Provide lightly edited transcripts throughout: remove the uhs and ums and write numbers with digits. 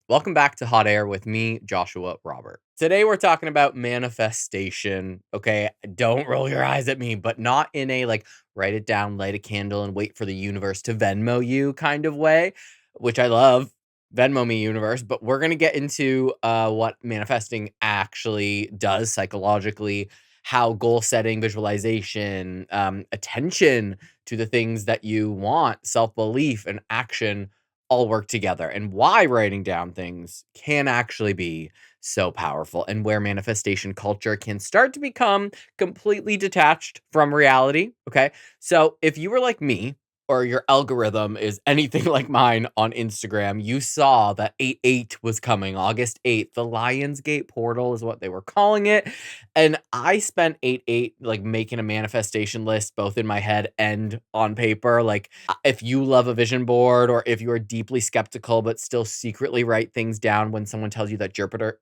Welcome back to Hot Air with me, Joshua Robert. Today we're talking about manifestation. Okay, don't roll your eyes at me, but not in a like write it down, light a candle, and wait for the universe to Venmo you kind of way, which I love. Venmo me universe, but we're gonna get into what manifesting actually does psychologically, how goal setting, visualization, attention to the things that you want, self belief, and action all work together and why writing down things can actually be so powerful and where manifestation culture can start to become completely detached from reality. Okay. So if you were like me, or your algorithm is anything like mine on Instagram, you saw that 8/8 was coming, August 8th. The Lionsgate portal is what they were calling it. And I spent 8/8 like making a manifestation list both in my head and on paper. Like if you love a vision board or if you are deeply skeptical but still secretly write things down when someone tells you that Jupiter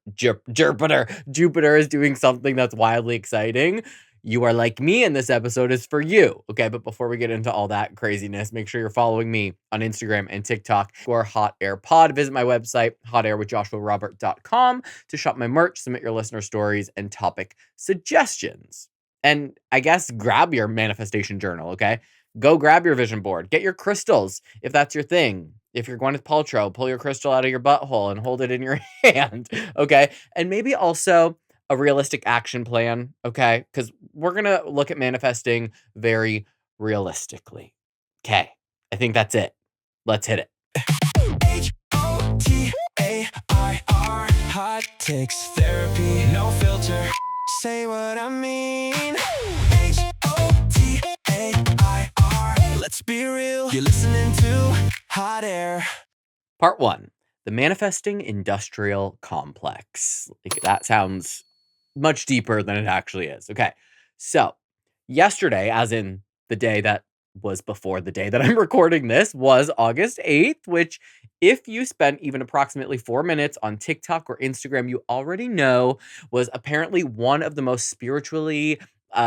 is doing something that's wildly exciting, you are like me and this episode is for you. Okay, but before we get into all that craziness, make sure you're following me on Instagram and TikTok for Hot Air Pod. Visit my website, hotairwithjoshuarobert.com, to shop my merch, submit your listener stories and topic suggestions. And I guess grab your manifestation journal, okay? Go grab your vision board. Get your crystals if that's your thing. If you're Gwyneth Paltrow, pull your crystal out of your butthole and hold it in your hand, okay? And maybe also a realistic action plan, okay? Because we're going to look at manifesting very realistically. Okay, I think that's it. Let's hit it. HOTAIR, hot takes therapy, no filter. Say what I mean. HOTAIR, let's be real. You're listening to Hot Air. Part one, the manifesting industrial complex. Like, that sounds much deeper than it actually is. Okay. So, yesterday, as in the day that was before the day that I'm recording this, was August 8th, which, if you spent even approximately 4 minutes on TikTok or Instagram, you already know was apparently one of the most spiritually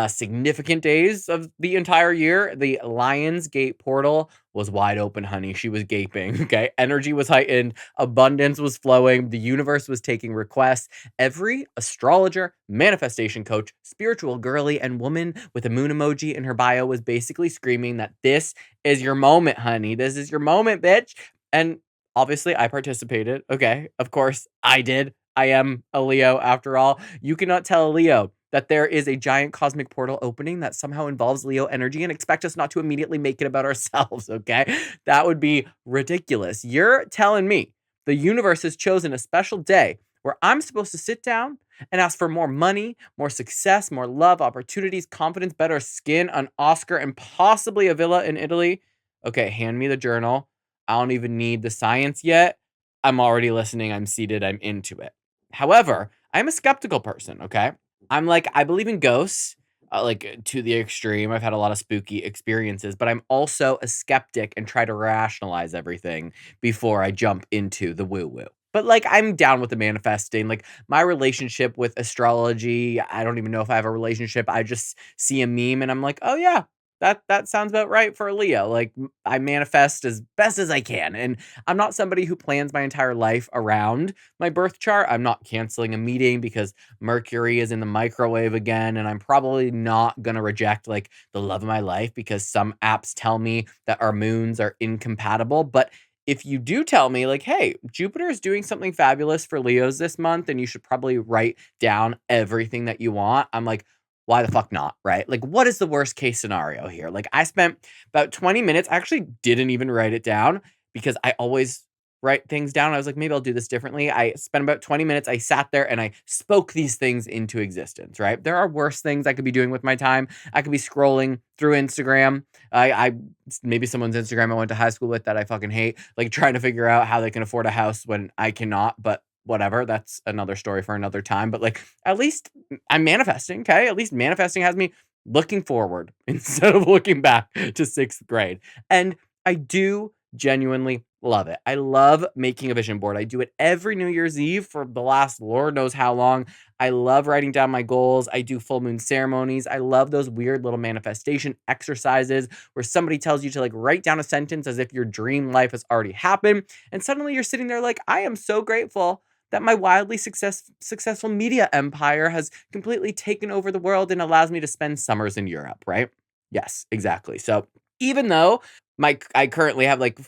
significant days of the entire year. The Lionsgate portal was wide open, honey. She was gaping. Okay. Energy was heightened, abundance was flowing, the universe was taking requests. Every astrologer, manifestation coach, spiritual girly, and woman with a moon emoji in her bio was basically screaming that this is your moment, honey. This is your moment, bitch. And obviously, I participated. Okay. Of course, I did. I am a Leo after all. You cannot tell a Leo that there is a giant cosmic portal opening that somehow involves Leo energy and expect us not to immediately make it about ourselves, okay? That would be ridiculous. You're telling me the universe has chosen a special day where I'm supposed to sit down and ask for more money, more success, more love, opportunities, confidence, better skin, an Oscar, and possibly a villa in Italy. Okay, hand me the journal. I don't even need the science yet. I'm already listening. I'm seated. I'm into it. However, I'm a skeptical person, okay? I'm like, I believe in ghosts, to the extreme. I've had a lot of spooky experiences, but I'm also a skeptic and try to rationalize everything before I jump into the woo woo. But like, I'm down with the manifesting. Like, my relationship with astrology, I don't even know if I have a relationship. I just see a meme and I'm like, oh yeah, that sounds about right for a Leo. Like, I manifest as best as I can, and I'm not somebody who plans my entire life around my birth chart. I'm not canceling a meeting because Mercury is in the microwave again, and I'm probably not going to reject like the love of my life because some apps tell me that our moons are incompatible. But if you do tell me like, hey, Jupiter is doing something fabulous for Leos this month and you should probably write down everything that you want, I'm like, why the fuck not? Right? Like, what is the worst case scenario here? Like, I spent about 20 minutes, I actually didn't even write it down because I always write things down. I was like, maybe I'll do this differently. I spent about 20 minutes. I sat there and I spoke these things into existence, right? There are worse things I could be doing with my time. I could be scrolling through Instagram. I maybe someone's Instagram I went to high school with that I fucking hate, like trying to figure out how they can afford a house when I cannot, but whatever. That's another story for another time. But like, at least I'm manifesting, okay? At least manifesting has me looking forward instead of looking back to sixth grade. And I do genuinely Love it. I love making a vision board. I do it every New Year's Eve for the last Lord knows how long. I love writing down my goals. I do full moon ceremonies. I love those weird little manifestation exercises where somebody tells you to like write down a sentence as if your dream life has already happened. And suddenly you're sitting there like, I am so grateful that my wildly successful media empire has completely taken over the world and allows me to spend summers in Europe, right? Yes, exactly. So even though I currently have like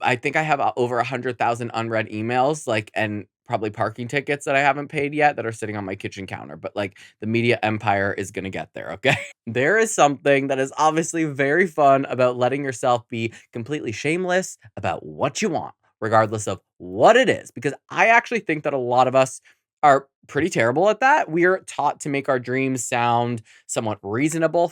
I think I have over 100,000 unread emails, like, and probably parking tickets that I haven't paid yet that are sitting on my kitchen counter. But like the media empire is going to get there. Okay. There is something that is obviously very fun about letting yourself be completely shameless about what you want, regardless of what it is. Because I actually think that a lot of us are pretty terrible at that. We're taught to make our dreams sound somewhat reasonable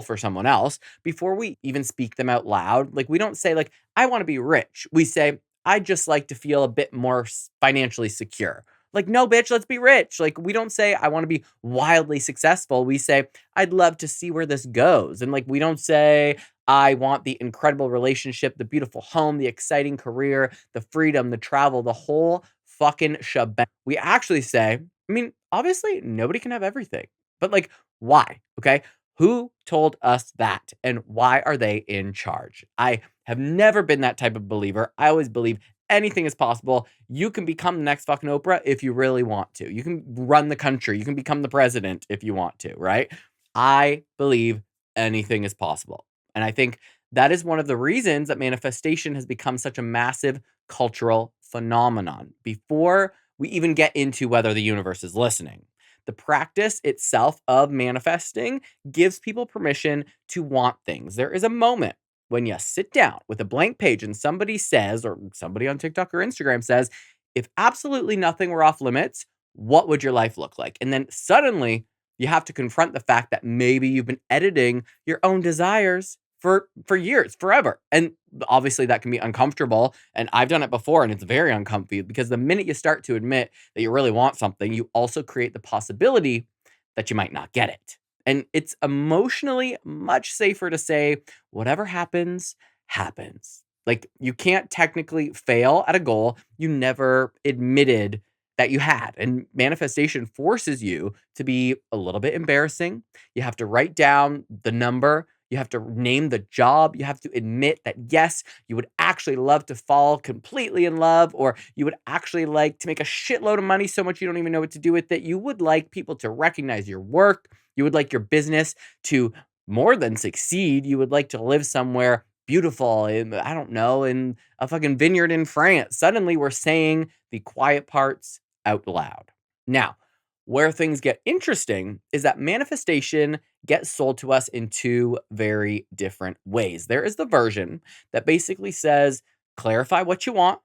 for someone else before we even speak them out loud. Like we don't say like, I want to be rich. We say, I just like to feel a bit more financially secure. Like, no, bitch, let's be rich. Like, we don't say, I want to be wildly successful. We say, I'd love to see where this goes. And like, we don't say, I want the incredible relationship, the beautiful home, the exciting career, the freedom, the travel, the whole fucking shebang. We actually say, I mean, obviously, nobody can have everything, but like, why? Okay. Who told us that? And why are they in charge? I have never been that type of believer. I always believe anything is possible. You can become the next fucking Oprah if you really want to. You can run the country. You can become the president if you want to, right? I believe anything is possible. And I think that is one of the reasons that manifestation has become such a massive cultural phenomenon before we even get into whether the universe is listening. The practice itself of manifesting gives people permission to want things. There is a moment when you sit down with a blank page and somebody says, or somebody on TikTok or Instagram says, if absolutely nothing were off limits, what would your life look like? And then suddenly you have to confront the fact that maybe you've been editing your own desires for years, forever. And obviously that can be uncomfortable. And I've done it before and it's very uncomfy because the minute you start to admit that you really want something, you also create the possibility that you might not get it. And it's emotionally much safer to say, whatever happens, happens. Like you can't technically fail at a goal you never admitted that you had. And manifestation forces you to be a little bit embarrassing. You have to write down the number. You have to name the job. You have to admit that, yes, you would actually love to fall completely in love, or you would actually like to make a shitload of money so much you don't even know what to do with it. You would like people to recognize your work. You would like your business to more than succeed. You would like to live somewhere beautiful in, I don't know, in a fucking vineyard in France. Suddenly we're saying the quiet parts out loud. Now, where things get interesting is that manifestation gets sold to us in two very different ways. There is the version that basically says, clarify what you want,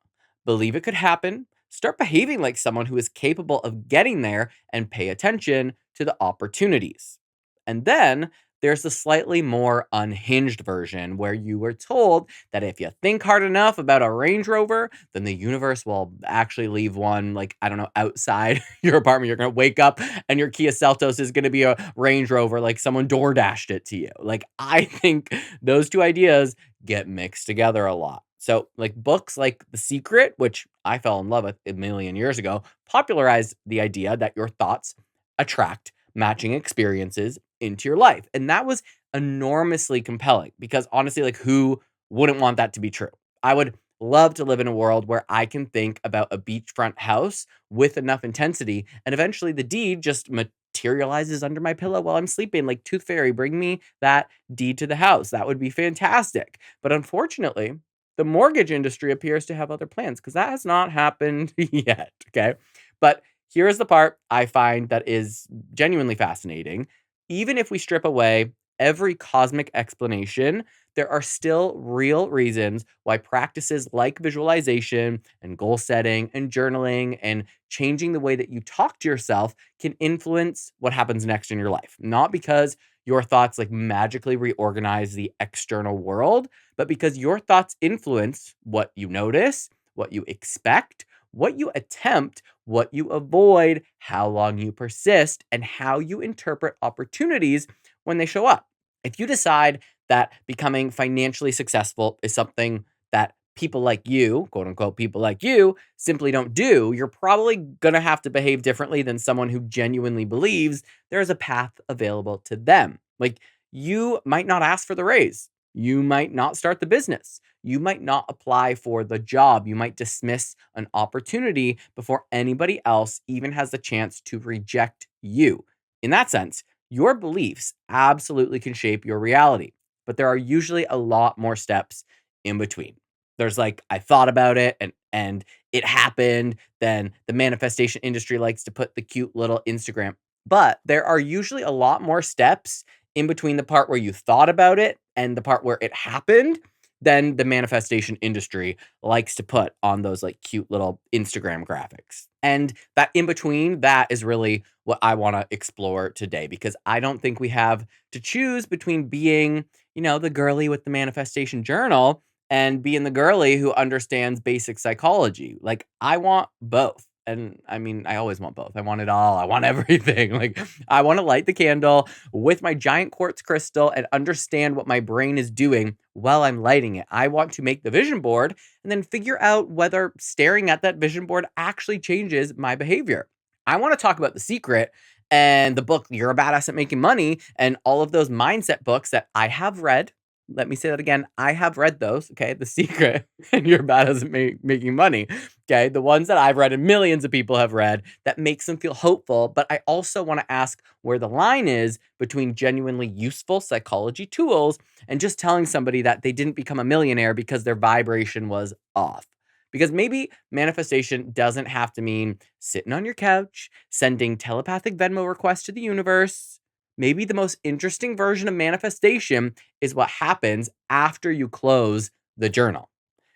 believe it could happen, start behaving like someone who is capable of getting there, and pay attention to the opportunities. And then there's the slightly more unhinged version where you were told that if you think hard enough about a Range Rover, then the universe will actually leave one, like, I don't know, outside your apartment. You're going to wake up and your Kia Seltos is going to be a Range Rover, like someone door dashed it to you. Like, I think those two ideas get mixed together a lot. So, like books like The Secret, which I fell in love with a million years ago, popularized the idea that your thoughts attract matching experiences into your life. And that was enormously compelling because honestly, like who wouldn't want that to be true? I would love to live in a world where I can think about a beachfront house with enough intensity and eventually the deed just materializes under my pillow while I'm sleeping. Like Tooth Fairy, bring me that deed to the house. That would be fantastic. But unfortunately, the mortgage industry appears to have other plans because that has not happened yet. Okay. But here is the part I find that is genuinely fascinating. Even if we strip away every cosmic explanation, there are still real reasons why practices like visualization and goal setting and journaling and changing the way that you talk to yourself can influence what happens next in your life. Not because your thoughts like magically reorganize the external world, but because your thoughts influence what you notice, what you expect, what you attempt, what you avoid, how long you persist, and how you interpret opportunities when they show up. If you decide that becoming financially successful is something that people like you, quote unquote, people like you, simply don't do, you're probably gonna have to behave differently than someone who genuinely believes there's a path available to them. Like, you might not ask for the raise. You might not start the business. You might not apply for the job. You might dismiss an opportunity before anybody else even has the chance to reject you. In that sense, your beliefs absolutely can shape your reality, but there are usually a lot more steps in between. There's like, I thought about it and it happened. Then the manifestation industry likes to put the cute little Instagram. But there are usually a lot more steps in between the part where you thought about it and the part where it happened than the manifestation industry likes to put on those like cute little Instagram graphics. And that in between, that is really what I want to explore today, because I don't think we have to choose between being, the girly with the manifestation journal and being the girly who understands basic psychology. Like, I want both. And I mean, I always want both. I want it all. I want everything. Like, I want to light the candle with my giant quartz crystal and understand what my brain is doing while I'm lighting it. I want to make the vision board and then figure out whether staring at that vision board actually changes my behavior. I want to talk about The Secret and the book You're a Badass at Making Money and all of those mindset books that I have read. Let me say that again. I have read those, okay? The Secret and You're Badass at Making Money, okay? The ones that I've read and millions of people have read that makes them feel hopeful. But I also want to ask where the line is between genuinely useful psychology tools and just telling somebody that they didn't become a millionaire because their vibration was off. Because maybe manifestation doesn't have to mean sitting on your couch, sending telepathic Venmo requests to the universe. Maybe the most interesting version of manifestation is what happens after you close the journal.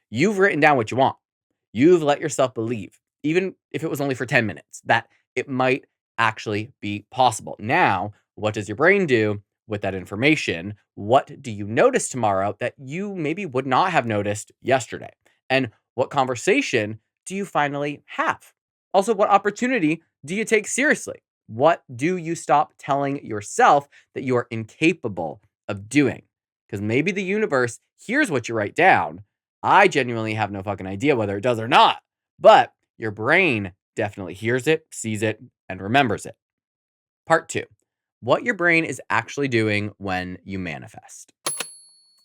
You've written down what you want. You've let yourself believe, even if it was only for 10 minutes, that it might actually be possible. Now, what does your brain do with that information? What do you notice tomorrow that you maybe would not have noticed yesterday? And what conversation do you finally have? Also, what opportunity do you take seriously? What do you stop telling yourself that you are incapable of doing? Because maybe the universe hears what you write down. I genuinely have no fucking idea whether it does or not, but your brain definitely hears it, sees it, and remembers it. Part two, what your brain is actually doing when you manifest.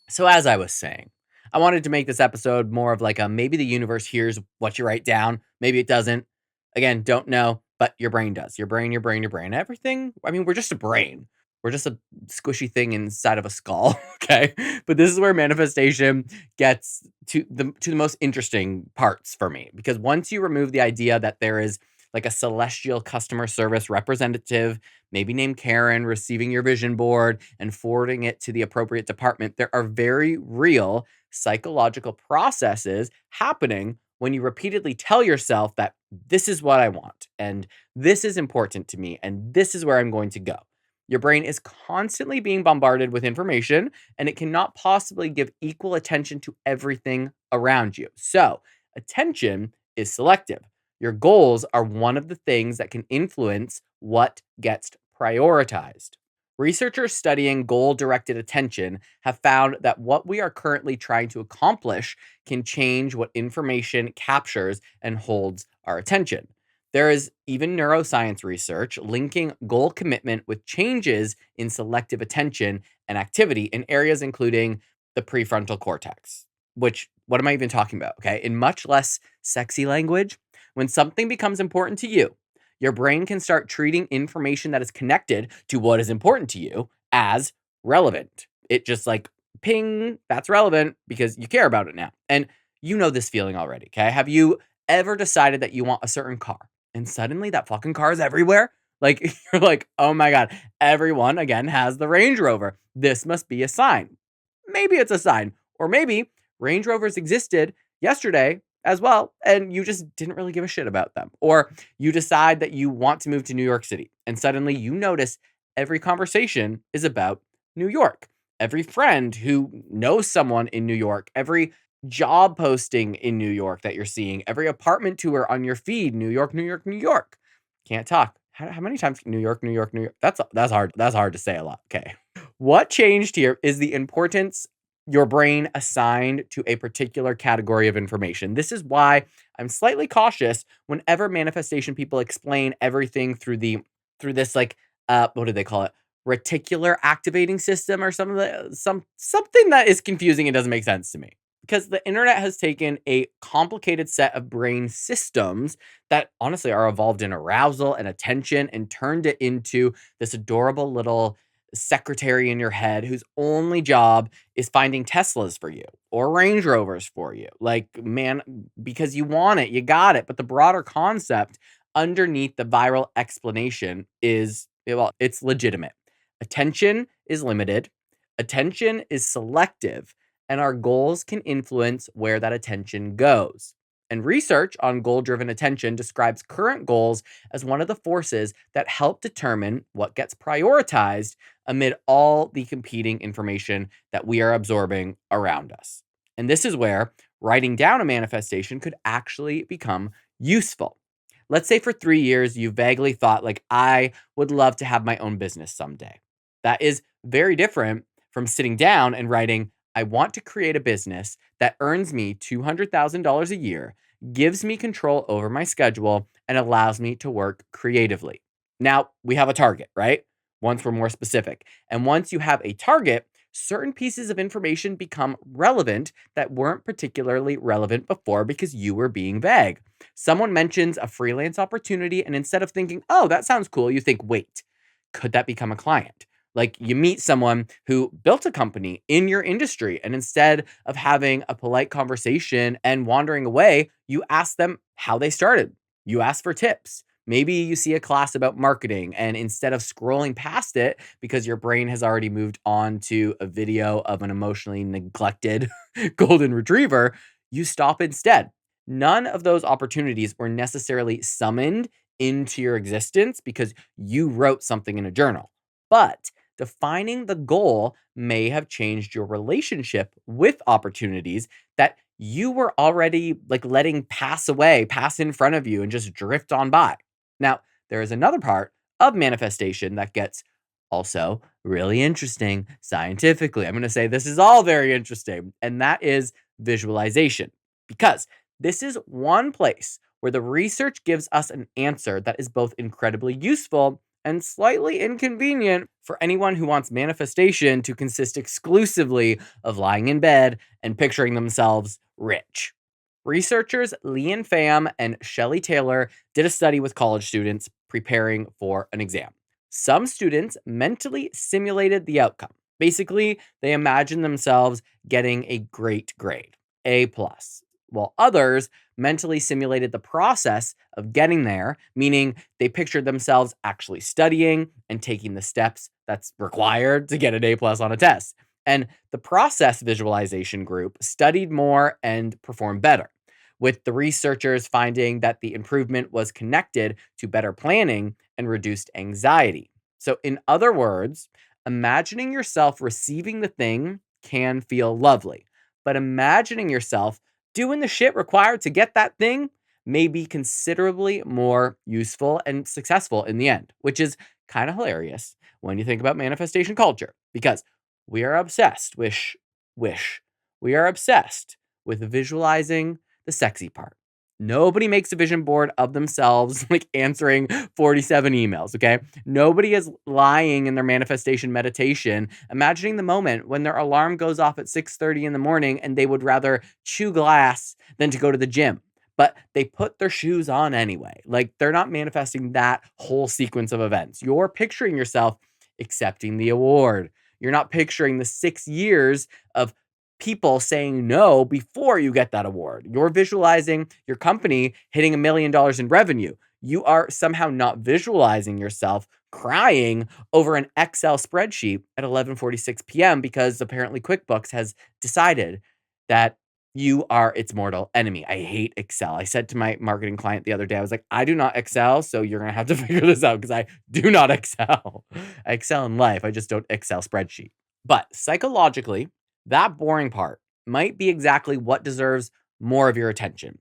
So, as I was saying, I wanted to make this episode more of like a maybe the universe hears what you write down, maybe it doesn't. Again, don't know, but your brain does. Your brain, your brain, your brain. Everything. I mean, we're just a brain. We're just a squishy thing inside of a skull. Okay. But this is where manifestation gets to the most interesting parts for me. Because once you remove the idea that there is like a celestial customer service representative, maybe named Karen, receiving your vision board and forwarding it to the appropriate department, there are very real psychological processes happening when you repeatedly tell yourself that this is what I want and this is important to me and this is where I'm going to go. Your brain is constantly being bombarded with information and it cannot possibly give equal attention to everything around you. So, attention is selective. Your goals are one of the things that can influence what gets prioritized. Researchers studying goal directed attention have found that what we are currently trying to accomplish can change what information captures and holds our attention. There is even neuroscience research linking goal commitment with changes in selective attention and activity in areas including the prefrontal cortex. Which, what am I even talking about? Okay. In much less sexy language, when something becomes important to you, your brain can start treating information that is connected to what is important to you as relevant. It just like ping, that's relevant because you care about it now. And you know this feeling already. Okay. Have you ever decided that you want a certain car and suddenly that fucking car is everywhere? Like, you're like, oh my God, everyone again has the Range Rover. This must be a sign. Maybe it's a sign. Or maybe Range Rovers existed yesterday as well, and you just didn't really give a shit about them. Or you decide that you want to move to New York City, and suddenly you notice every conversation is about New York. Every friend who knows someone in New York, every job posting in New York that you're seeing, every apartment tour on your feed, New York, New York, New York. Can't talk. How many times New York, New York, New York? That's hard. That's hard to say a lot. Okay. What changed here is the importance your brain assigned to a particular category of information. This is why I'm slightly cautious whenever manifestation people explain everything through this like what do they call it? Reticular activating system or something that is confusing and doesn't make sense to me. Because the internet has taken a complicated set of brain systems that honestly are evolved in arousal and attention and turned it into this adorable little secretary in your head whose only job is finding Teslas for you or Range Rovers for you. Like, man, because you want it, you got it. But the broader concept underneath the viral explanation is, well, it's legitimate. Attention is limited, attention is selective, and our goals can influence where that attention goes. And research on goal driven attention describes current goals as one of the forces that help determine what gets prioritized amid all the competing information that we are absorbing around us. And this is where writing down a manifestation could actually become useful. Let's say for 3 years, you vaguely thought, like, I would love to have my own business someday. That is very different from sitting down and writing, I want to create a business that earns me $200,000 a year, gives me control over my schedule, and allows me to work creatively. Now we have a target, right? Once we're more specific. And once you have a target, certain pieces of information become relevant that weren't particularly relevant before because you were being vague. Someone mentions a freelance opportunity, and instead of thinking, oh, that sounds cool, you think, wait, could that become a client? Like, you meet someone who built a company in your industry, and instead of having a polite conversation and wandering away, you ask them how they started. You ask for tips. Maybe you see a class about marketing, and instead of scrolling past it because your brain has already moved on to a video of an emotionally neglected golden retriever, you stop instead. None of those opportunities were necessarily summoned into your existence because you wrote something in a journal. But defining the goal may have changed your relationship with opportunities that you were already like letting pass away, pass in front of you, and just drift on by. Now, there is another part of manifestation that gets also really interesting scientifically. I'm going to say this is all very interesting, and that is visualization. Because this is one place where the research gives us an answer that is both incredibly useful and slightly inconvenient for anyone who wants manifestation to consist exclusively of lying in bed and picturing themselves rich. Researchers Leanne Pham and Shelley Taylor did a study with college students preparing for an exam. Some students mentally simulated the outcome. Basically, they imagined themselves getting a great grade, A plus, while others mentally simulated the process of getting there, meaning they pictured themselves actually studying and taking the steps that's required to get an A plus on a test. And the process visualization group studied more and performed better, with the researchers finding that the improvement was connected to better planning and reduced anxiety. So, in other words, imagining yourself receiving the thing can feel lovely, but imagining yourself doing the shit required to get that thing may be considerably more useful and successful in the end, which is kind of hilarious when you think about manifestation culture because we are obsessed wish. We are obsessed with visualizing the sexy part. Nobody makes a vision board of themselves like answering 47 emails, okay? Nobody is lying in their manifestation meditation, imagining the moment when their alarm goes off at 6:30 in the morning and they would rather chew glass than to go to the gym. But they put their shoes on anyway. Like, they're not manifesting that whole sequence of events. You're picturing yourself accepting the award. You're not picturing the 6 years of people saying no before you get that award. You're visualizing your company hitting $1 million in revenue. You are somehow not visualizing yourself crying over an Excel spreadsheet at 11:46 p.m. because apparently QuickBooks has decided that you are its mortal enemy. I hate Excel. I said to my marketing client the other day, I was like, I do not excel, so you're going to have to figure this out because I do not excel. I excel in life. I just don't excel spreadsheet. But psychologically, that boring part might be exactly what deserves more of your attention.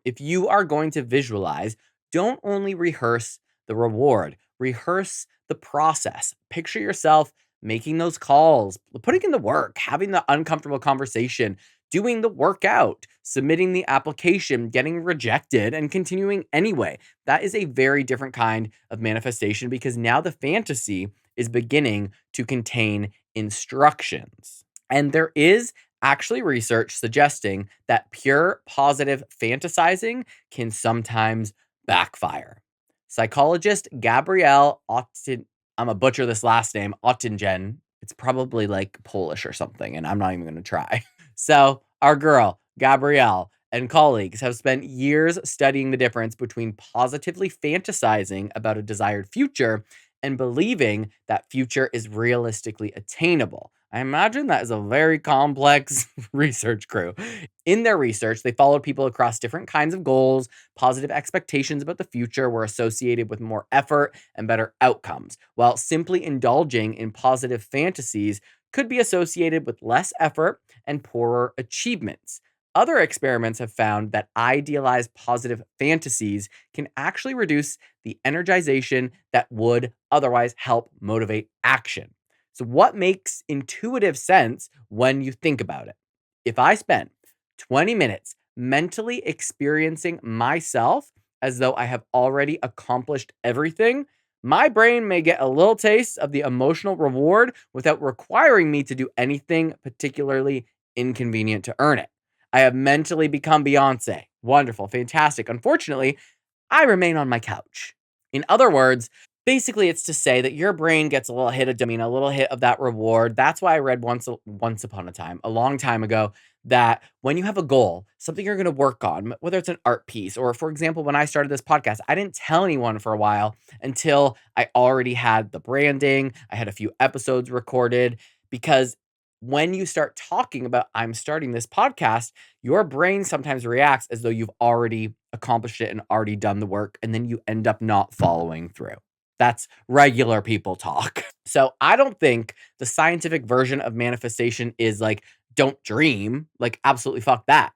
If you are going to visualize, don't only rehearse the reward, rehearse the process. Picture yourself making those calls, putting in the work, having the uncomfortable conversation, doing the workout, submitting the application, getting rejected, and continuing anyway. That is a very different kind of manifestation because now the fantasy is beginning to contain instructions. And there is actually research suggesting that pure positive fantasizing can sometimes backfire. Psychologist Gabrielle Otten, I'm gonna butcher this last name, Ottingen. It's probably like Polish or something, and I'm not even gonna try. So, our girl, Gabrielle, and colleagues have spent years studying the difference between positively fantasizing about a desired future and believing that future is realistically attainable. I imagine that is a very complex research crew. In their research, they followed people across different kinds of goals. Positive expectations about the future were associated with more effort and better outcomes, while simply indulging in positive fantasies could be associated with less effort and poorer achievements. Other experiments have found that idealized positive fantasies can actually reduce the energization that would otherwise help motivate action. So, what makes intuitive sense when you think about it? If I spend 20 minutes mentally experiencing myself as though I have already accomplished everything, my brain may get a little taste of the emotional reward without requiring me to do anything particularly inconvenient to earn it. I have mentally become Beyonce. Wonderful, fantastic. Unfortunately, I remain on my couch. In other words, basically it's to say that your brain gets a little hit of dopamine, a little hit of that reward. That's why I read once upon a time, a long time ago, that when you have a goal, something you're going to work on, whether it's an art piece or for example when I started this podcast, I didn't tell anyone for a while until I already had the branding, I had a few episodes recorded because when you start talking about I'm starting this podcast, your brain sometimes reacts as though you've already accomplished it and already done the work, and then you end up not following through. That's regular people talk. So I don't think the scientific version of manifestation is like, don't dream. Like, absolutely fuck that.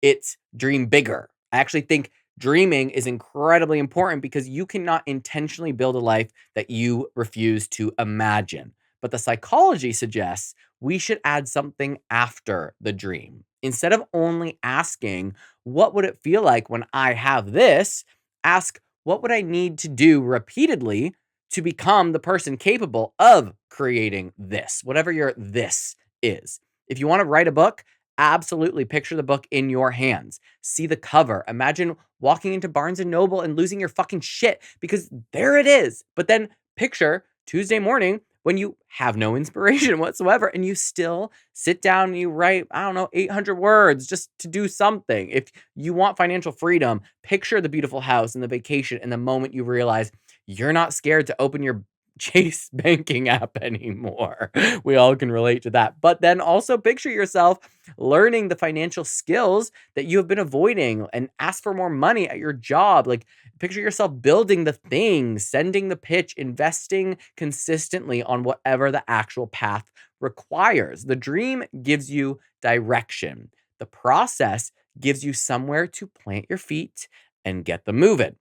It's dream bigger. I actually think dreaming is incredibly important because you cannot intentionally build a life that you refuse to imagine. But the psychology suggests we should add something after the dream. Instead of only asking, what would it feel like when I have this? Ask, what would I need to do repeatedly to become the person capable of creating this, whatever your this is? If you want to write a book, absolutely picture the book in your hands. See the cover. Imagine walking into Barnes and Noble and losing your fucking shit because there it is. But then picture Tuesday morning when you have no inspiration whatsoever and you still sit down and you write, I don't know, 800 words just to do something. If you want financial freedom, picture the beautiful house and the vacation and the moment you realize you're not scared to open your Chase banking app anymore. We all can relate to that. But then also picture yourself learning the financial skills that you have been avoiding and ask for more money at your job. Like, picture yourself building the thing, sending the pitch, investing consistently on whatever the actual path requires. The dream gives you direction. The process gives you somewhere to plant your feet and get them moving.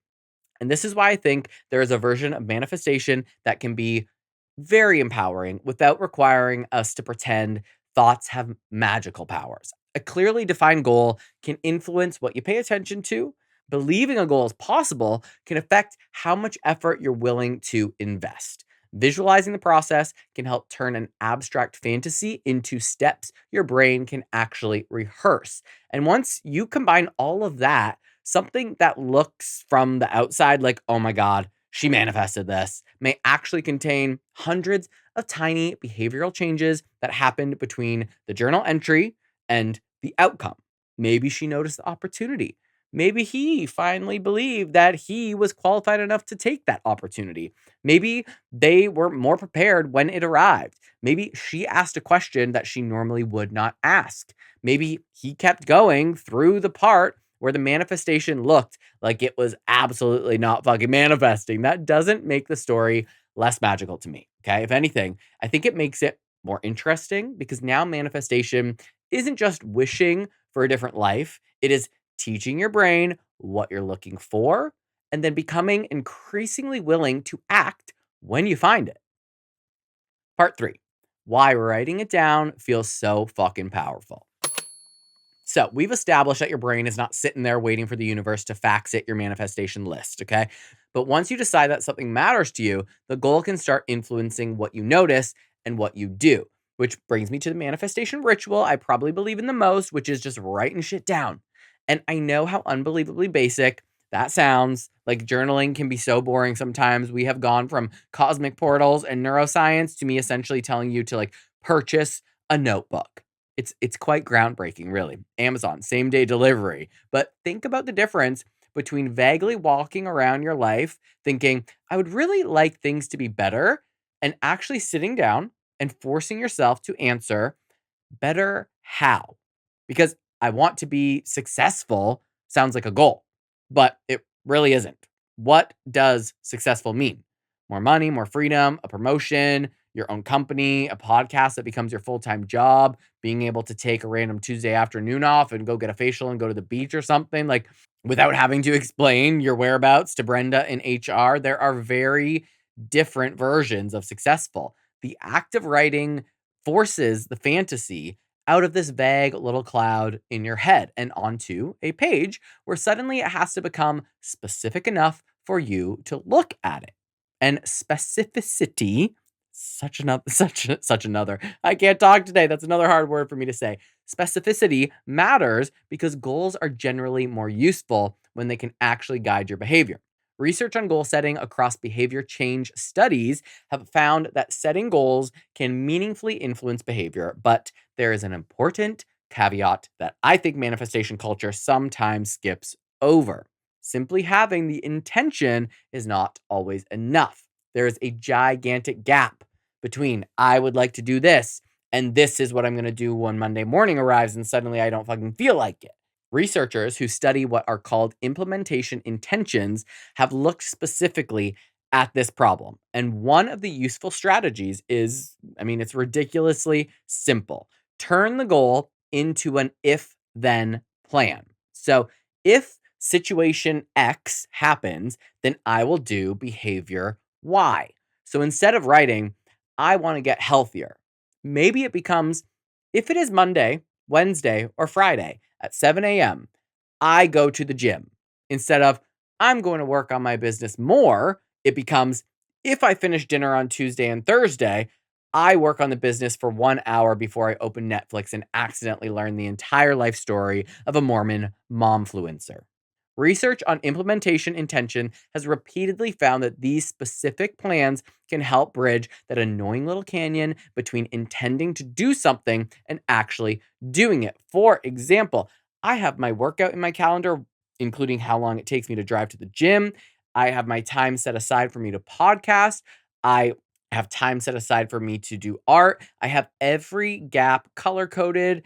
And this is why I think there is a version of manifestation that can be very empowering without requiring us to pretend thoughts have magical powers. A clearly defined goal can influence what you pay attention to. Believing a goal is possible can affect how much effort you're willing to invest. Visualizing the process can help turn an abstract fantasy into steps your brain can actually rehearse. And once you combine all of that, something that looks from the outside like, oh my God, she manifested this, may actually contain hundreds of tiny behavioral changes that happened between the journal entry and the outcome. Maybe she noticed the opportunity. Maybe he finally believed that he was qualified enough to take that opportunity. Maybe they were more prepared when it arrived. Maybe she asked a question that she normally would not ask. Maybe he kept going through the part where the manifestation looked like it was absolutely not fucking manifesting. That doesn't make the story less magical to me. Okay. If anything, I think it makes it more interesting because now manifestation isn't just wishing for a different life, it is teaching your brain what you're looking for and then becoming increasingly willing to act when you find it. Part three. why writing it down feels so fucking powerful. So, we've established that your brain is not sitting there waiting for the universe to fax it your manifestation list, okay? But once you decide that something matters to you, the goal can start influencing what you notice and what you do, which brings me to the manifestation ritual I probably believe in the most, which is just writing shit down. And I know how unbelievably basic that sounds. Like journaling can be so boring sometimes. We have gone from cosmic portals and neuroscience to me essentially telling you to like purchase a notebook. It's quite groundbreaking, really. Amazon, same day delivery. But think about the difference between vaguely walking around your life thinking, I would really like things to be better, and actually sitting down and forcing yourself to answer, better how? Because I want to be successful sounds like a goal, but it really isn't. What does successful mean? More money, more freedom, a promotion, your own company, a podcast that becomes your full time job, being able to take a random Tuesday afternoon off and go get a facial and go to the beach or something like without having to explain your whereabouts to Brenda in HR. There are very different versions of successful. The act of writing forces the fantasy out of this vague little cloud in your head and onto a page where suddenly it has to become specific enough for you to look at it. And specificity, such another. I can't talk today. That's another hard word for me to say. Specificity matters because goals are generally more useful when they can actually guide your behavior. Research on goal setting across behavior change studies have found that setting goals can meaningfully influence behavior, but there is an important caveat that I think manifestation culture sometimes skips over. Simply having the intention is not always enough. There is a gigantic gap between I would like to do this and this is what I'm going to do when Monday morning arrives and suddenly I don't fucking feel like it. Researchers who study what are called implementation intentions have looked specifically at this problem. And one of the useful strategies is, I mean, it's ridiculously simple. Turn the goal into an if then plan. So if situation X happens, then I will do behavior Y. So instead of writing, I want to get healthier, maybe it becomes if it is Monday, Wednesday, or Friday at 7 a.m., I go to the gym. Instead of I'm going to work on my business more, it becomes if I finish dinner on Tuesday and Thursday, I work on the business for 1 hour before I open Netflix and accidentally learn the entire life story of a Mormon momfluencer. Research on implementation intention has repeatedly found that these specific plans can help bridge that annoying little canyon between intending to do something and actually doing it. For example, I have my workout in my calendar, including how long it takes me to drive to the gym. I have my time set aside for me to podcast. I have time set aside for me to do art. I have every gap color coded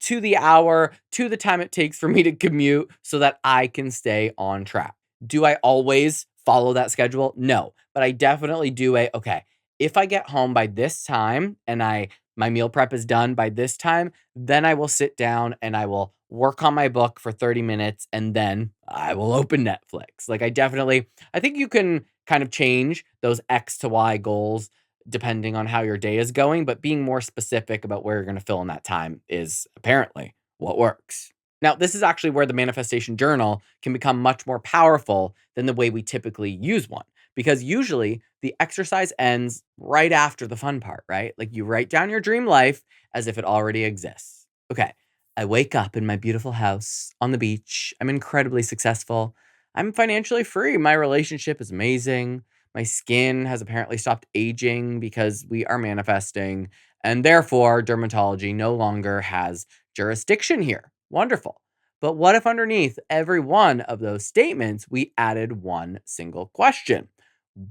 to the hour, to the time it takes for me to commute so that I can stay on track. Do I always follow that schedule? No, but I definitely do okay, if I get home by this time and my meal prep is done by this time, then I will sit down and I will work on my book for 30 minutes and then I will open Netflix. Like I think you can kind of change those X to Y goals depending on how your day is going, but being more specific about where you're going to fill in that time is apparently what works. Now, this is actually where the manifestation journal can become much more powerful than the way we typically use one. Because usually the exercise ends right after the fun part, right? Like you write down your dream life as if it already exists. Okay, I wake up in my beautiful house on the beach. I'm incredibly successful. I'm financially free. My relationship is amazing. My skin has apparently stopped aging because we are manifesting, and therefore dermatology no longer has jurisdiction here. Wonderful. But what if underneath every one of those statements, we added one single question?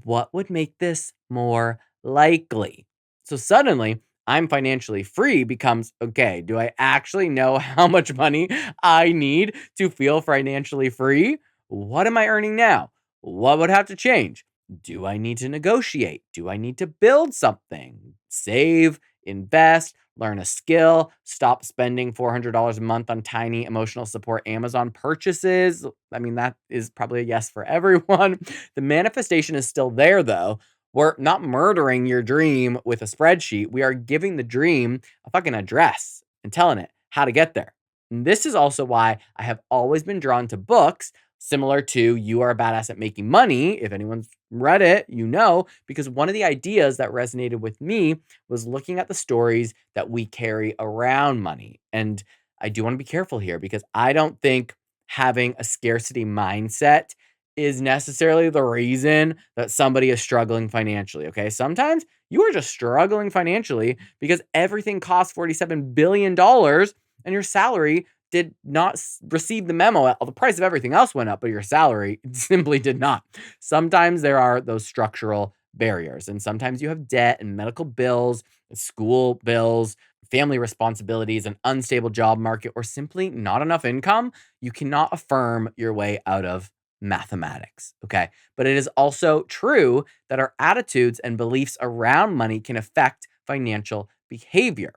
What would make this more likely? So suddenly, I'm financially free becomes okay, do I actually know how much money I need to feel financially free? What am I earning now? What would have to change? Do I need to negotiate? Do I need to build something? Save, invest, learn a skill, stop spending $400 a month on tiny emotional support Amazon purchases. I mean, that is probably a yes for everyone. The manifestation is still there though. We're not murdering your dream with a spreadsheet. We are giving the dream a fucking address and telling it how to get there. And this is also why I have always been drawn to books similar to You Are a Badass at Making Money. If anyone's read it, you know, because one of the ideas that resonated with me was looking at the stories that we carry around money. And I do want to be careful here because I don't think having a scarcity mindset is necessarily the reason that somebody is struggling financially. Okay. Sometimes you are just struggling financially because everything costs $47 billion and your salary did not receive the memo. The price of everything else went up, but your salary simply did not. Sometimes there are those structural barriers, and sometimes you have debt and medical bills, school bills, family responsibilities, an unstable job market, or simply not enough income. You cannot affirm your way out of mathematics. Okay. But it is also true that our attitudes and beliefs around money can affect financial behavior.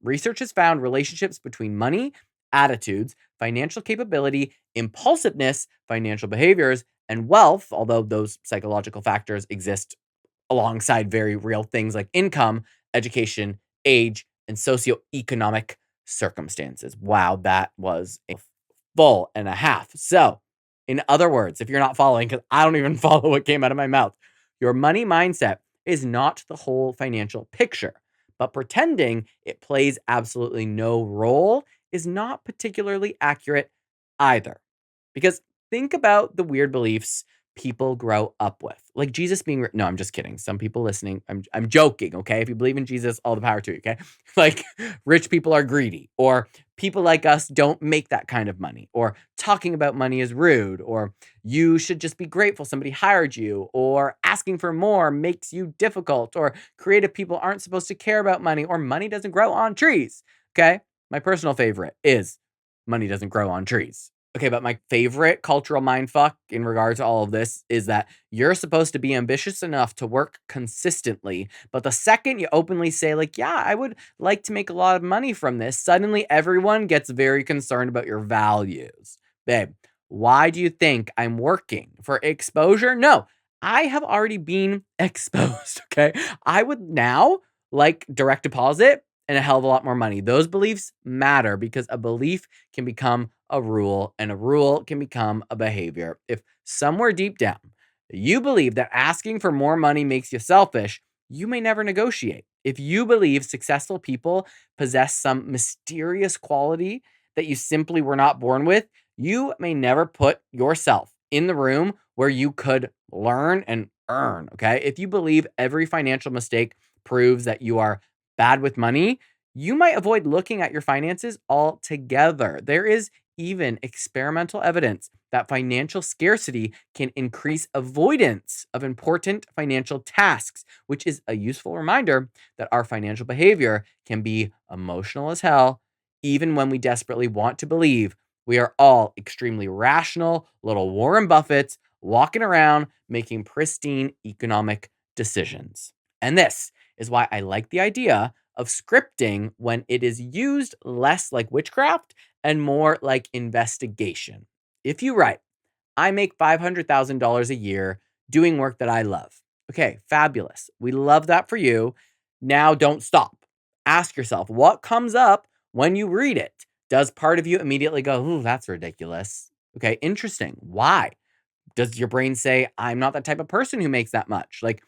Research has found relationships between money, attitudes, financial capability, impulsiveness, financial behaviors, and wealth, although those psychological factors exist alongside very real things like income, education, age, and socioeconomic circumstances. Wow, that was a full and a half. So, in other words, if you're not following, because I don't even follow what came out of my mouth, your money mindset is not the whole financial picture, but pretending it plays absolutely no role is not particularly accurate either. Because think about the weird beliefs people grow up with. Like Jesus being no, I'm just kidding. Some people listening, I'm joking, okay? If you believe in Jesus, all the power to you, okay? Like rich people are greedy, or people like us don't make that kind of money, or talking about money is rude, or you should just be grateful somebody hired you, or asking for more makes you difficult, or creative people aren't supposed to care about money, or money doesn't grow on trees. Okay? My personal favorite is money doesn't grow on trees. Okay, but my favorite cultural mindfuck in regard to all of this is that you're supposed to be ambitious enough to work consistently. But the second you openly say, like, yeah, I would like to make a lot of money from this, suddenly everyone gets very concerned about your values. Babe, why do you think I'm working? For exposure? No, I have already been exposed. Okay. I would now like direct deposit and a hell of a lot more money. Those beliefs matter because a belief can become a rule and a rule can become a behavior. If somewhere deep down you believe that asking for more money makes you selfish, you may never negotiate. If you believe successful people possess some mysterious quality that you simply were not born with, you may never put yourself in the room where you could learn and earn. Okay. If you believe every financial mistake proves that you are bad with money, you might avoid looking at your finances altogether. There is even experimental evidence that financial scarcity can increase avoidance of important financial tasks, which is a useful reminder that our financial behavior can be emotional as hell, even when we desperately want to believe we are all extremely rational little Warren Buffetts walking around making pristine economic decisions. And this is why I like the idea of scripting when it is used less like witchcraft and more like investigation. If you write, I make $500,000 a year doing work that I love. Okay, fabulous. We love that for you. Now don't stop. Ask yourself what comes up when you read it. Does part of you immediately go, ooh, that's ridiculous? Okay, interesting. Why? Does your brain say, I'm not that type of person who makes that much? Like,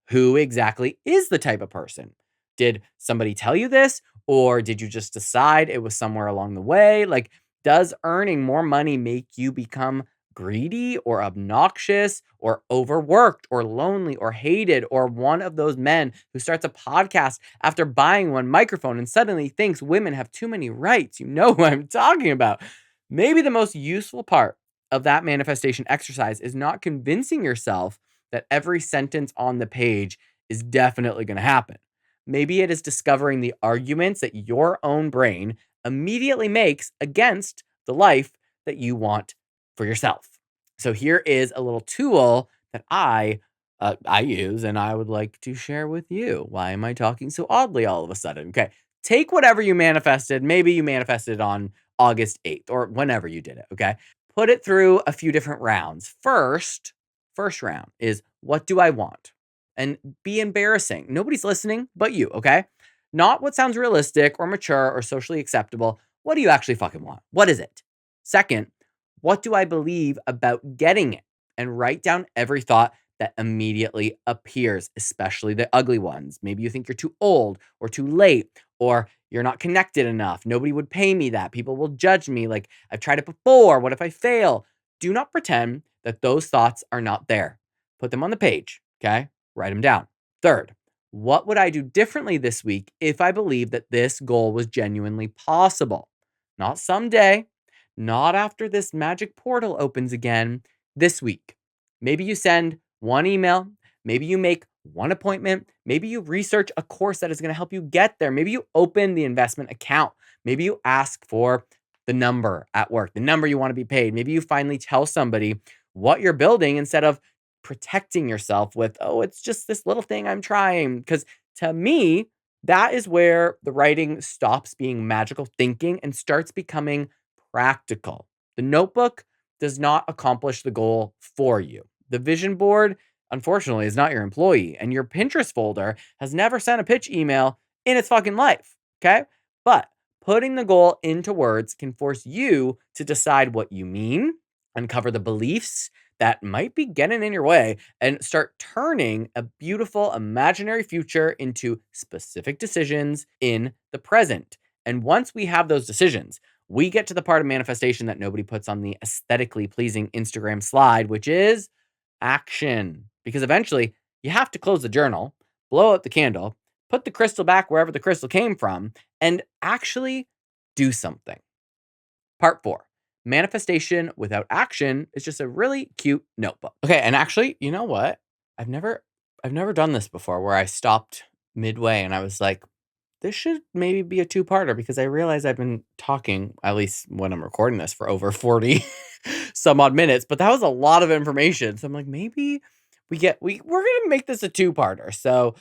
who exactly is the type of person? Did somebody tell you this? Or did you just decide it was somewhere along the way? Like, does earning more money make you become greedy or obnoxious or overworked or lonely or hated or one of those men who starts a podcast after buying one microphone and suddenly thinks women have too many rights? You know who I'm talking about. Maybe the most useful part of that manifestation exercise is not convincing yourself that every sentence on the page is definitely going to happen. Maybe it is discovering the arguments that your own brain immediately makes against the life that you want for yourself. So here is a little tool that I use and I would like to share with you. Why am I talking so oddly all of a sudden? Okay. Take whatever you manifested. Maybe you manifested on August 8th or whenever you did it. Okay. Put it through a few different rounds. First round is what do I want? and be embarrassing. Nobody's listening but you, okay? Not what sounds realistic or mature or socially acceptable. What do you actually fucking want? What is it? Second, what do I believe about getting it? And write down every thought that immediately appears, especially the ugly ones. Maybe you think you're too old or too late or you're not connected enough. Nobody would pay me that. People will judge me. Like, I've tried it before. What if I fail? Do not pretend that those thoughts are not there. Put them on the page, okay? Write them down. Third, what would I do differently this week if I believed that this goal was genuinely possible? Not someday, not after this magic portal opens again, this week. Maybe you send one email, maybe you make one appointment, maybe you research a course that is going to help you get there. Maybe you open the investment account. Maybe you ask for the number at work, the number you want to be paid. Maybe you finally tell somebody what you're building instead of protecting yourself with, oh, it's just this little thing I'm trying. Because to me, that is where the writing stops being magical thinking and starts becoming practical. The notebook does not accomplish the goal for you. The vision board, unfortunately, is not your employee, and your Pinterest folder has never sent a pitch email in its fucking life. Okay. But putting the goal into words can force you to decide what you mean, uncover the beliefs that might be getting in your way, and start turning a beautiful imaginary future into specific decisions in the present. And once we have those decisions, we get to the part of manifestation that nobody puts on the aesthetically pleasing Instagram slide, which is action. Because eventually you have to close the journal, blow out the candle, put the crystal back wherever the crystal came from, and actually do something. Part 4. Manifestation without action is just a really cute notebook. Okay, and actually, you know what? I've never done this before where I stopped midway and I was like, this should maybe be a two-parter because I realize I've been talking, at least when I'm recording this, for over 40 some odd minutes, but that was a lot of information. So I'm like, maybe we're gonna make this a two-parter. So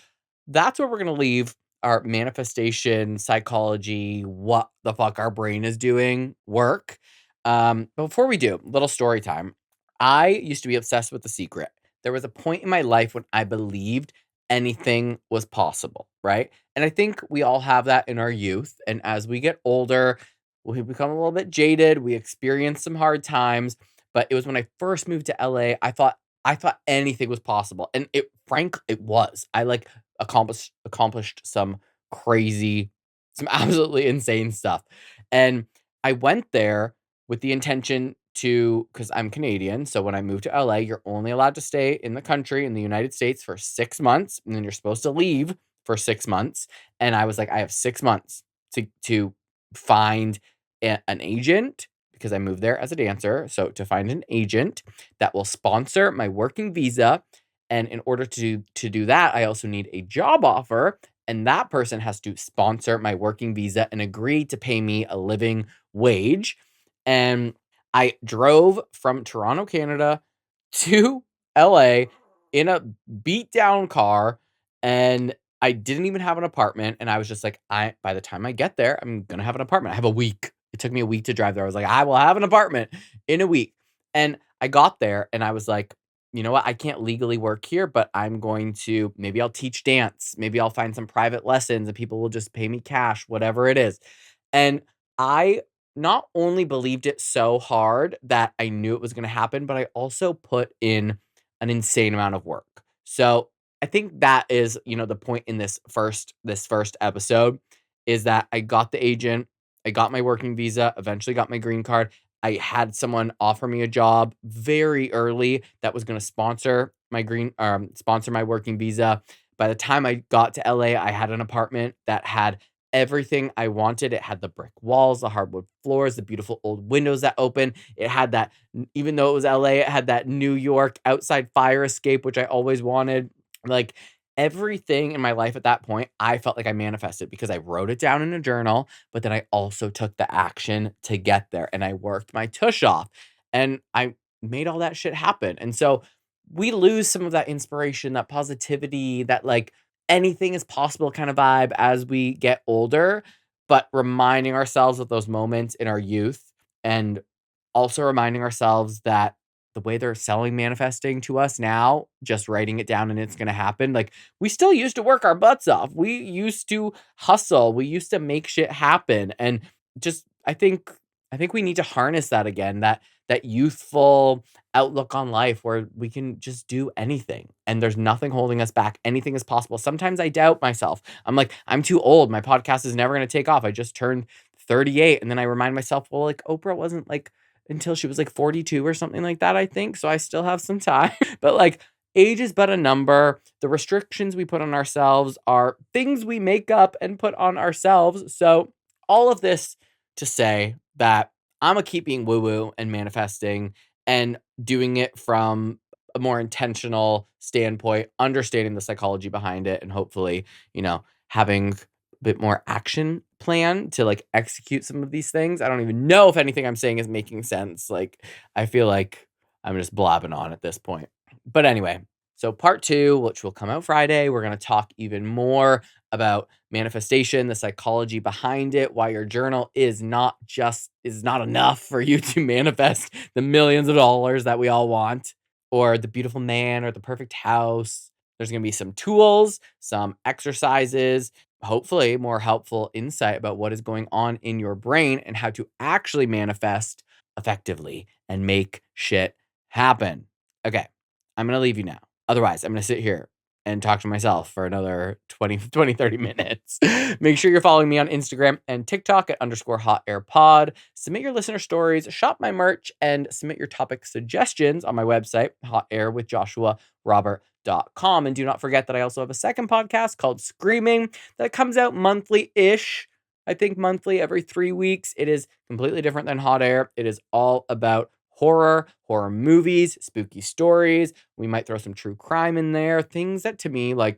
that's where we're gonna leave our manifestation, psychology, what the fuck our brain is doing work. But before we do, little story time. I used to be obsessed with The Secret. There was a point in my life when I believed anything was possible, right? And I think we all have that in our youth. And as we get older, we become a little bit jaded. We experience some hard times. But it was when I first moved to LA, I thought anything was possible. And it was. I like accomplished some crazy, some absolutely insane stuff. And I went there with the intention to, because I'm Canadian. So when I moved to LA, you're only allowed to stay in the country in the United States for 6 months, and then you're supposed to leave for 6 months. And I was like, I have 6 months to find an agent because I moved there as a dancer. So to find an agent that will sponsor my working visa. And in order to do that, I also need a job offer. And that person has to sponsor my working visa and agree to pay me a living wage. And I drove from Toronto, Canada to LA in a beat down car, and I didn't even have an apartment. And I was just like, by the time I get there, I'm gonna have an apartment. I have a week. It took me a week to drive there. I was like, I will have an apartment in a week. And I got there and I was like, you know what? I can't legally work here, but I'm going to, maybe I'll teach dance. Maybe I'll find some private lessons and people will just pay me cash, whatever it is. And I not only believed it so hard that I knew it was going to happen, but I also put in an insane amount of work. So I think that is, the point in this first episode is that I got the agent, I got my working visa, eventually got my green card. I had someone offer me a job very early that was going to sponsor my working visa. By the time I got to LA, I had an apartment that had everything I wanted. It had the brick walls, the hardwood floors, the beautiful old windows that open. It had that, even though it was LA, it had that New York outside fire escape, which I always wanted. Like everything in my life at that point, I felt like I manifested because I wrote it down in a journal, but then I also took the action to get there and I worked my tush off and I made all that shit happen. And so we lose some of that inspiration, that positivity, that like anything is possible kind of vibe as we get older, but reminding ourselves of those moments in our youth and also reminding ourselves that the way they're selling manifesting to us now, just writing it down and it's going to happen. Like, we still used to work our butts off. We used to hustle. We used to make shit happen. And just, I think we need to harness that again, that youthful outlook on life where we can just do anything and there's nothing holding us back. Anything is possible. Sometimes I doubt myself. I'm like, I'm too old. My podcast is never going to take off. I just turned 38. And then I remind myself, well, like Oprah wasn't like until she was like 42 or something like that, I think. So I still have some time. But like, age is but a number. The restrictions we put on ourselves are things we make up and put on ourselves. So all of this to say that I'm gonna keep being woo woo and manifesting and doing it from a more intentional standpoint, understanding the psychology behind it, and hopefully, having a bit more action plan to like execute some of these things. I don't even know if anything I'm saying is making sense. Like, I feel like I'm just blabbing on at this point. But anyway, so part two, which will come out Friday, we're going to talk even more about manifestation, the psychology behind it, why your journal is not enough for you to manifest the millions of dollars that we all want, or the beautiful man, or the perfect house. There's going to be some tools, some exercises, hopefully more helpful insight about what is going on in your brain and how to actually manifest effectively and make shit happen. Okay, I'm going to leave you now. Otherwise, I'm going to sit here and talk to myself for another 30 minutes. Make sure you're following me on Instagram and TikTok at _hotairpod. Submit your listener stories, shop my merch, and submit your topic suggestions on my website, hotairwithjoshuarobert.com. And do not forget that I also have a second podcast called Screaming that comes out monthly-ish. I think monthly, every 3 weeks. It is completely different than Hot Air. It is all about horror movies, spooky stories. We might throw some true crime in there. Things that to me, like,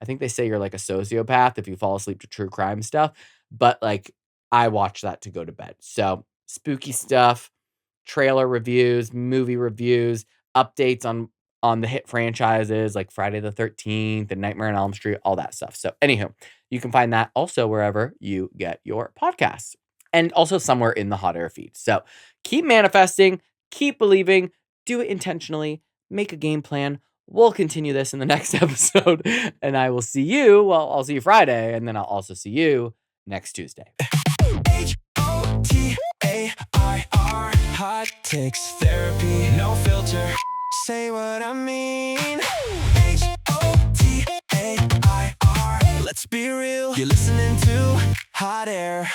I think they say you're like a sociopath if you fall asleep to true crime stuff. But like, I watch that to go to bed. So spooky stuff, trailer reviews, movie reviews, updates on the hit franchises like Friday the 13th and Nightmare on Elm Street, all that stuff. So anywho, you can find that also wherever you get your podcasts and also somewhere in the Hot Air feed. So keep manifesting, keep believing, do it intentionally, make a game plan. We'll continue this in the next episode and I will see you. Well, I'll see you Friday and then I'll also see you next Tuesday. HOTAIR, hot takes therapy, no filter. Say what I mean. HOTAIR, let's be real. You're listening to Hot Air.